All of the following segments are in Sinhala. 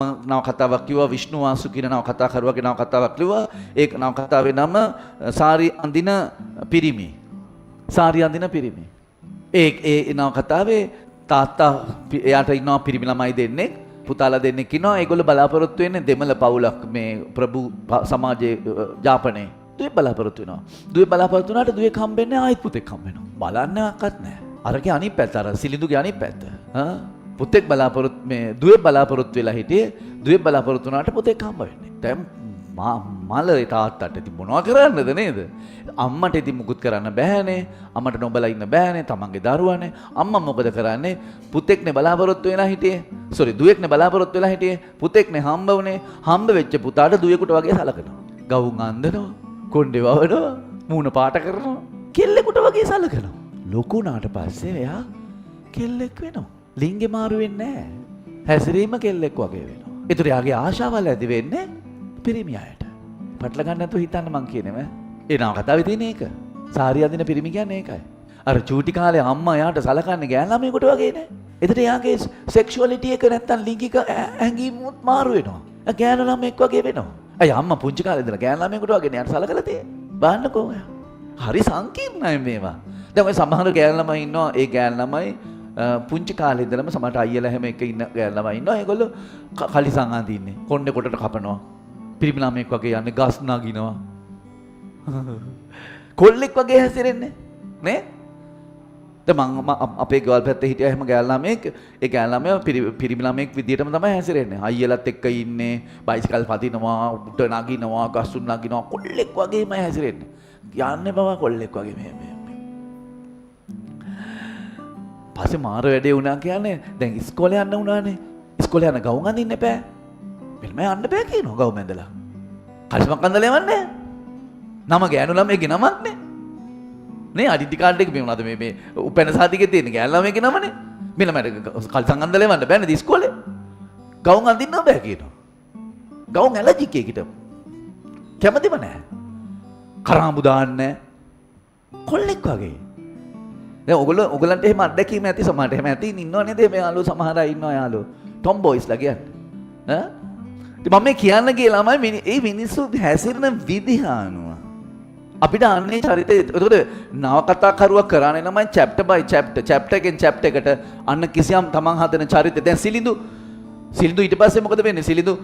නවකතාවක් කිව්වා විෂ්ණු වාසු කියන නවකතාකරුවාගේ නවකතාවක් ලිව්වා. ඒක නවකතාවේ නම සාරි අඳින පිරිමි. සාරි අඳින පිරිමි. ඒ නවකතාවේ තාත්තා එයාට ඉන්නවා පිරිමි ළමයි දෙන්නෙක්. පුතාලා දෙන්නෙක් ඉන්නවා. ඒගොල්ලෝ බලාපොරොත්තු වෙන්නේ දෙමළ පවුලක් මේ ප්‍රභු සමාජයේ ජාපනයේ. දුවේ බලාපොරොත්තු වෙනවා. දුවේ බලාපොරොත්තු වුණාට දුවේ හම්බෙන්නේ ආයෙත් පුතෙක් හම්බ වෙනවා. බලන්නවත් නැහැ. අරගේ අනිත් පැත්ත අර සිලිඳුගේ අනිත් පැත්ත. පුතෙක් බලාපොරොත්තු මේ දුවේ බලාපොරොත්තු වෙලා හිටියේ දුවේ බලාපොරොත්තු වුණාට පුතෙක් හම්බ වෙන්නේ. දැන් මලේ තාත්තට ඉතින් මොනවා කරන්නද නේද? අම්මට ඉතින් මුකුත් කරන්න බෑනේ. අම්මට නොබලා ඉන්න බෑනේ. තමන්ගේ දරුවානේ. අම්මා මොකද කරන්නේ? පුතෙක්නේ බලාපොරොත්තු වෙලා හිටියේ. දුවෙක්නේ බලාපොරොත්තු වෙලා හිටියේ. පුතෙක්නේ හම්බ වුණේ. හම්බ වෙච්ච පුතාට දුවෙකුට වගේ සලකනවා. ගවුම් අන්දනවා. කොණ්ඩේ වවනවා. මූණ පාට කරනවා. කෙල්ලෙකුට වගේ සලකනවා. ලොකු වුණාට පස්සේ එයා කෙල්ලෙක් වෙනවා. ලිංගේ මාරු වෙන්නේ නැහැ. හැසිරීම කෙල්ලෙක් වගේ වෙනවා. ඒතර යාගේ ආශාවල් ඇති වෙන්නේ පිරිමි අයට. පටල ගන්න නැතුව හිතන්න මං කියනේම. ඒ නම කතාවේ තියෙන එක. සාරිය අඳින පිරිමි කියන්නේ ඒකයි. අර චූටි කාලේ අම්මා යාට සලකන්නේ ගෑන් ළමයෙකුට වගේ නේ. ඒතර යාගේ සෙක්ෂුවැලිටි එක නැත්තම් ලිංගික හැඟීම් මාරු වෙනවා. ගෑනු ළමයෙක් වගේ වෙනවා. අය අම්මා පුංචි කාලේ ඉඳලා ගෑන් ළමයෙකුට වගේ නේ යාට සලකලා තියෙන්නේ. බලන්නකෝ ඔයා. හරි සංකීර්ණයි මේවා. දැන් ඔය සමහර ගෑන් ළමයි ඉන්නවා. ඒ ගෑන් ළමයි පුංචි කාලේ ඉඳලම සමහරට අයියලා හැම එක ඉන්න ගෑන් ළමයි ඉන්නවා. ඒගොල්ලෝ කලිසම් අඳින්නේ. කොණ්ඩේ කොටට කපනවා. පිරිමි ළමයෙක් වගේ යන්නේ ගස් නගිනවා. කොල්ලෙක් වගේ හැසිරෙන්නේ නේ? දැන් මම අපේ ගෙවල් පැත්තේ හිටියා එහෙම ගෑන් ළමයෙක්. ඒ ගෑන් ළමයා පිරිමි ළමයෙක් විදියටම තමයි හැසිරෙන්නේ. අයියලත් එක්ක ඉන්නේ, බයිසිකල් පදිනවා, උඩ නගිනවා, ගස් නගිනවා. කොල්ලෙක් වගේමයි හැසිරෙන්නේ. යන්නේ බව කොල්ලෙක් වගේ මේ පස්සේ මාර වැඩේ වුණා කියන්නේ දැන් ඉස්කෝලේ යන්න වුණානේ. ඉස්කෝලේ යන ගවුම් අඳින්න එපා. මෙල්ම යන්න බෑ කියනවා ගවුම් ඇඳලා. කලිසමක් අඳලා යවන්නේ. නම ගෑනු ළමයිගේ නමක් නේ. නේ අඩිටි කාඩ් එක මේ මොනවද මේ උපැන්න සාතිකේ තියෙන ගෑනු ළමයිගේ නමනේ. මෙලමට කලිසම් අඳලා යවන්න බෑනේ ඉස්කෝලේ. ගවුම් අඳින්න බෑ කියනවා. ගවුම් ඇලර්ජික් එකකට. කැමතිම නෑ. කරාඹු දාන්නේ. කොල්ලෙක් වගේ. දැන් ඔයගොල්ලන්ට එහෙම අත්දැකීම ඇති සමහරට එහෙම ඇති ඉන්නව නේද මේ යාළුවෝ සමහර අය ඉන්නවා යාළුවෝ ටොම් බොයිස්ලා කියන්නේ ඈ ඉතින් මම මේ කියන්න ගිය ළමයි මේ මිනිස්සු හැසිරෙන විදිහ අනුව අපිට අන්නේ චරිතය ඒකට නවකතා කරුවා කරන්නේ ළමයි chapter by chapter එකෙන් chapter එකට අන්න කිසියම් තමන් හදන චරිතය දැන් සිලිඳු ඊට පස්සේ මොකද වෙන්නේ සිලිඳු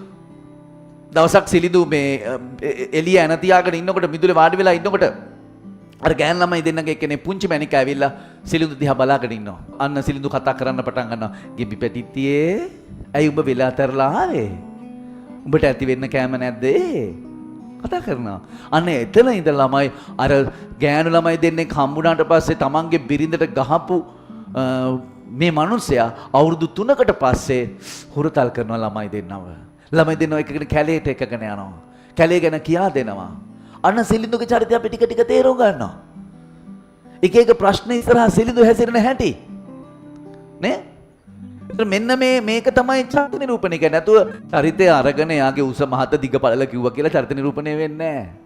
දවසක් සිලිඳු මේ එළිය ඇන තියාගෙන ඉන්නකොට මිදුලේ වාඩි වෙලා ඉන්නකොට අර ගෑන් ළමයි දෙන්නගේ එක්කනේ පුංචි මැණික ඇවිල්ලා සිලිඳු දිහා බලාගෙන ඉන්නවා. අන්න සිලිඳු කතා කරන්න පටන් ගන්නවා. ගෙබි පැටිතියේ ඇයි උඹ වෙලා තරලා ආවේ? උඹට ඇති වෙන්න කෑම නැද්ද? කතා කරනවා. අන්න එතන ඉඳලා ළමයි අර ගෑනු ළමයි දෙන්නෙක් හම්බුණාට පස්සේ තමන්ගේ බිරිඳට ගහපු මේ මිනිස්සයා අවුරුදු 3කට පස්සේ හුරතල් කරනවා ළමයි දෙන්නව. ළමයි දෙන්නව එකකට කැලේට එකගෙන යනවා. කැලේ ගැන කියා දෙනවා. අන්න සිලිඳුගේ චරිතය අපි ටික ටික තේරුම් ගන්නවා. එක එක ප්‍රශ්න ඉස්සරහා සිලිඳු හැසිරෙන හැටි. නේ? මෙන්න මේක තමයි චරිත නිරූපණය කියන්නේ. නැතුව චරිතය අරගෙන යාගේ උස මහත දිග පළල කිව්වා කියලා චරිත නිරූපණය වෙන්නේ නැහැ.